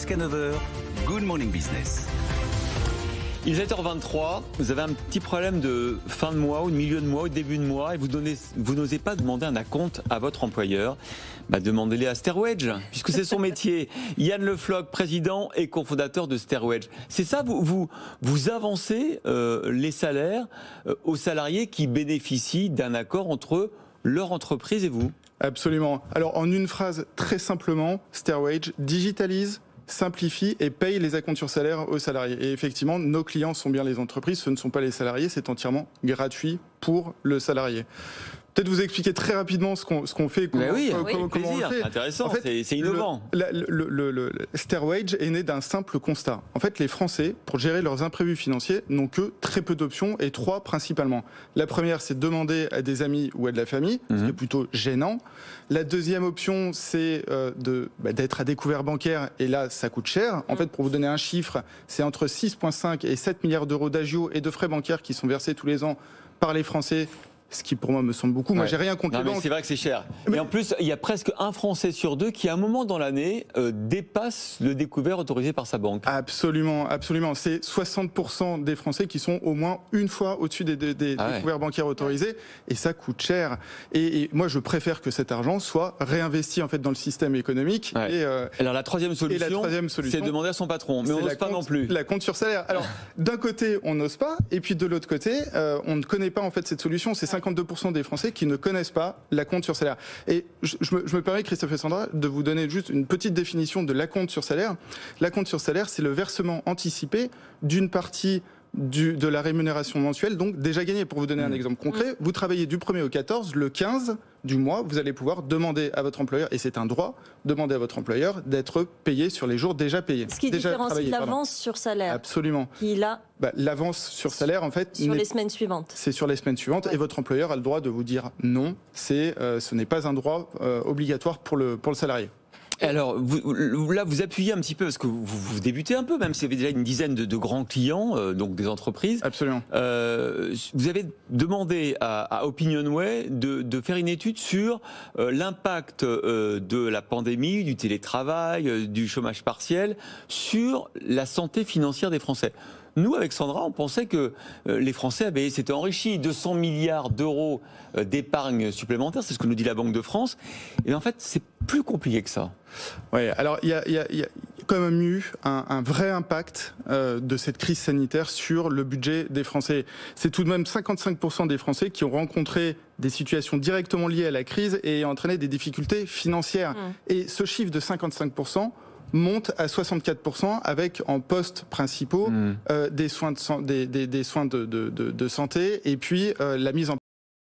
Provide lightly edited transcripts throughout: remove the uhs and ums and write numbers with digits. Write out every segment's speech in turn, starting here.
Jusqu'à 9h, Good Morning Business. Il est 7h23, vous avez un petit problème de fin de mois ou de milieu de mois ou de début de mois et vous n'osez pas demander un acompte à votre employeur. Demandez-les à Stairwedge, puisque c'est son métier. Yann Le Floch, président et cofondateur de Stairwedge. C'est ça, vous avancez les salaires aux salariés qui bénéficient d'un accord entre leur entreprise et vous. Absolument. Alors en une phrase, très simplement, Stairwedge digitalise, simplifie et paye les acomptes sur salaire aux salariés. Et effectivement, nos clients sont bien les entreprises, ce ne sont pas les salariés, c'est entièrement gratuit pour le salarié. Peut-être vous expliquer très rapidement ce qu'on fait, comment on le fait. Intéressant, en fait, c'est innovant. Le Stairwedge est né d'un simple constat. En fait, les Français, pour gérer leurs imprévus financiers, n'ont que très peu d'options et trois principalement. La première, c'est demander à des amis ou à de la famille, ce qui est plutôt gênant. La deuxième option, c'est d'être à découvert bancaire, et là, ça coûte cher. En fait, pour vous donner un chiffre, c'est entre 6,5 et 7 milliards d'euros d'agio et de frais bancaires qui sont versés tous les ans par les Français. Ce qui pour moi me semble beaucoup. Moi, j'ai rien contre les banques. C'est vrai que c'est cher. Mais en plus, il y a presque un Français sur deux qui, à un moment dans l'année, dépasse le découvert autorisé par sa banque. Absolument, absolument. C'est 60% des Français qui sont au moins une fois au-dessus des découverts bancaires autorisés, et ça coûte cher. Et moi, je préfère que cet argent soit réinvesti en fait dans le système économique. Et, alors la troisième solution, c'est de demander à son patron, mais on n'ose pas non plus. La compte sur salaire. Alors d'un côté, on n'ose pas, et puis de l'autre côté, on ne connaît pas en fait cette solution. C'est 52% des Français qui ne connaissent pas l'acompte sur salaire. Et je me permets, Christophe et Sandra, de vous donner juste une petite définition de l'acompte sur salaire. L'acompte sur salaire, c'est le versement anticipé d'une partie de la rémunération mensuelle, donc déjà gagnée. Pour vous donner un exemple concret, vous travaillez du 1er au 14, le 15 du mois, vous allez pouvoir demander à votre employeur, et c'est un droit, demander à votre employeur d'être payé sur les jours déjà payés. Ce qui différencie l'avance sur salaire. Absolument. L'avance sur salaire, en fait... Sur les semaines suivantes. C'est sur les semaines suivantes, et votre employeur a le droit de vous dire non, ce n'est pas un droit obligatoire pour le salarié. Alors, vous appuyez un petit peu, parce que vous débutez un peu, même si vous avez déjà une dizaine de grands clients, donc des entreprises. Absolument. Vous avez demandé à Opinionway de faire une étude sur l'impact de la pandémie, du télétravail, du chômage partiel, sur la santé financière des Français. Nous, avec Sandra, on pensait que les Français s'étaient enrichis, 200 milliards d'euros d'épargne supplémentaire, c'est ce que nous dit la Banque de France. Et en fait, c'est plus compliqué que ça. Oui, alors il y a quand même eu un vrai impact de cette crise sanitaire sur le budget des Français. C'est tout de même 55% des Français qui ont rencontré des situations directement liées à la crise et entraîné des difficultés financières. Et ce chiffre de 55% monte à 64% avec en postes principaux des soins de santé et puis la mise en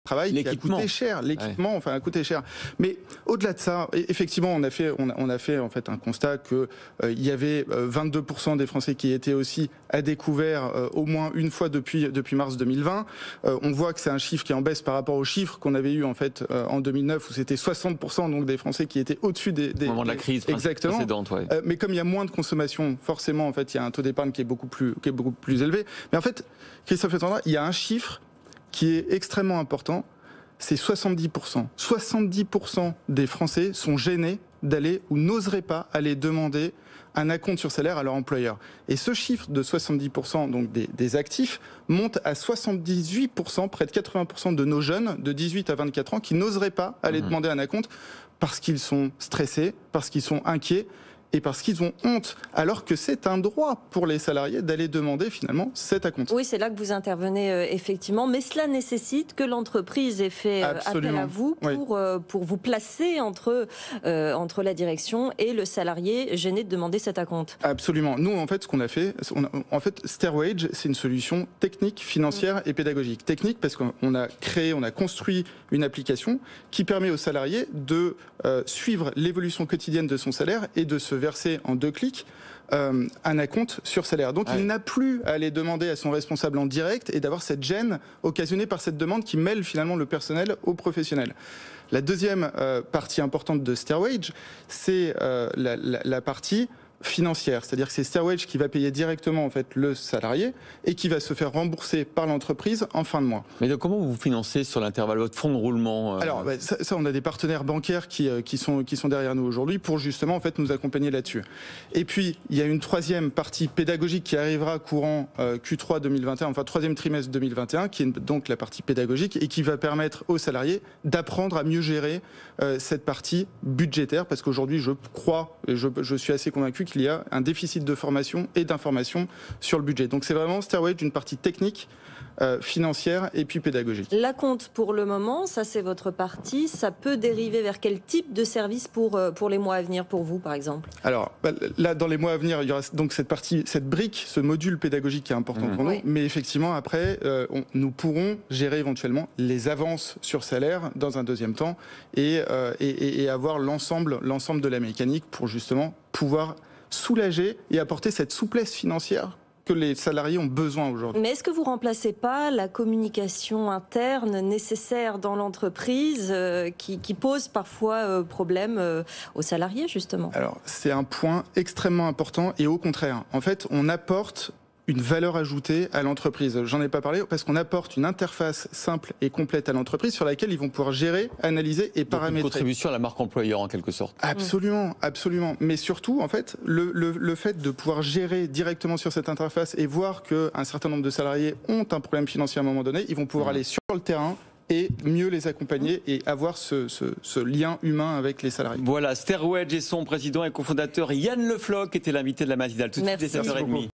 travail qui a coûté cher, l'équipement a coûté cher. Mais au-delà de ça, effectivement, on a fait en fait un constat que il y avait 22% des Français qui étaient aussi à découvert au moins une fois depuis mars 2020. On voit que c'est un chiffre qui est en baisse par rapport aux chiffres qu'on avait eu en fait en 2009 où c'était 60% donc des Français qui étaient au-dessus des au moment de la crise précédente. Mais comme il y a moins de consommation, forcément en fait il y a un taux d'épargne qui est beaucoup plus élevé. Mais en fait, Christophe et Sandra, il y a un chiffre qui est extrêmement important, c'est 70%. 70% des Français sont gênés d'aller ou n'oseraient pas aller demander un acompte sur salaire à leur employeur. Et ce chiffre de 70% donc des actifs monte à 78%, près de 80% de nos jeunes de 18 à 24 ans qui n'oseraient pas aller demander un acompte parce qu'ils sont stressés, parce qu'ils sont inquiets, et parce qu'ils ont honte, alors que c'est un droit pour les salariés d'aller demander finalement cet acompte. Oui, c'est là que vous intervenez effectivement, mais cela nécessite que l'entreprise ait fait appel à vous pour vous placer entre la direction et le salarié gêné de demander cet acompte. Absolument. Nous, en fait, ce qu'on a fait, Stairwedge, c'est une solution technique, financière et pédagogique. Technique parce qu'on a construit une application qui permet aux salariés de suivre l'évolution quotidienne de son salaire et de se verser en 2 clics un acompte sur salaire. Donc il n'a plus à aller demander à son responsable en direct et d'avoir cette gêne occasionnée par cette demande qui mêle finalement le personnel au professionnel. La deuxième partie importante de Stairwedge, c'est la partie financière, c'est-à-dire que c'est Stairwedge qui va payer directement en fait le salarié et qui va se faire rembourser par l'entreprise en fin de mois. Mais donc comment vous financez sur l'intervalle votre fonds de roulement Alors ça, on a des partenaires bancaires qui sont derrière nous aujourd'hui pour justement en fait nous accompagner là-dessus. Et puis il y a une troisième partie pédagogique qui arrivera courant Q3 2021, enfin troisième trimestre 2021, qui est donc la partie pédagogique et qui va permettre aux salariés d'apprendre à mieux gérer cette partie budgétaire, parce qu'aujourd'hui je crois et je suis assez convaincu qu'il y a un déficit de formation et d'information sur le budget. Donc c'est vraiment Stairwedge une partie technique, financière et puis pédagogique. L'acompte pour le moment, ça c'est votre partie, ça peut dériver vers quel type de service pour les mois à venir pour vous par exemple? Alors là dans les mois à venir il y aura donc cette partie, cette brique, ce module pédagogique qui est important pour nous, mais effectivement après nous pourrons gérer éventuellement les avances sur salaire dans un deuxième temps et avoir l'ensemble de la mécanique pour justement pouvoir soulager et apporter cette souplesse financière que les salariés ont besoin aujourd'hui. Mais est-ce que vous remplacez pas la communication interne nécessaire dans l'entreprise qui pose parfois problème aux salariés justement? Alors c'est un point extrêmement important et au contraire, en fait on apporte une valeur ajoutée à l'entreprise. J'en ai pas parlé parce qu'on apporte une interface simple et complète à l'entreprise sur laquelle ils vont pouvoir gérer, analyser et paramétrer. Une contribution à la marque employeur en quelque sorte. Absolument, absolument. Mais surtout, en fait, le fait de pouvoir gérer directement sur cette interface et voir qu'un certain nombre de salariés ont un problème financier à un moment donné, ils vont pouvoir aller sur le terrain et mieux les accompagner et avoir ce lien humain avec les salariés. Voilà, Stairwedge et son président et cofondateur Yann Le Floch était l'invité de la matinale tout de suite dès 7h30.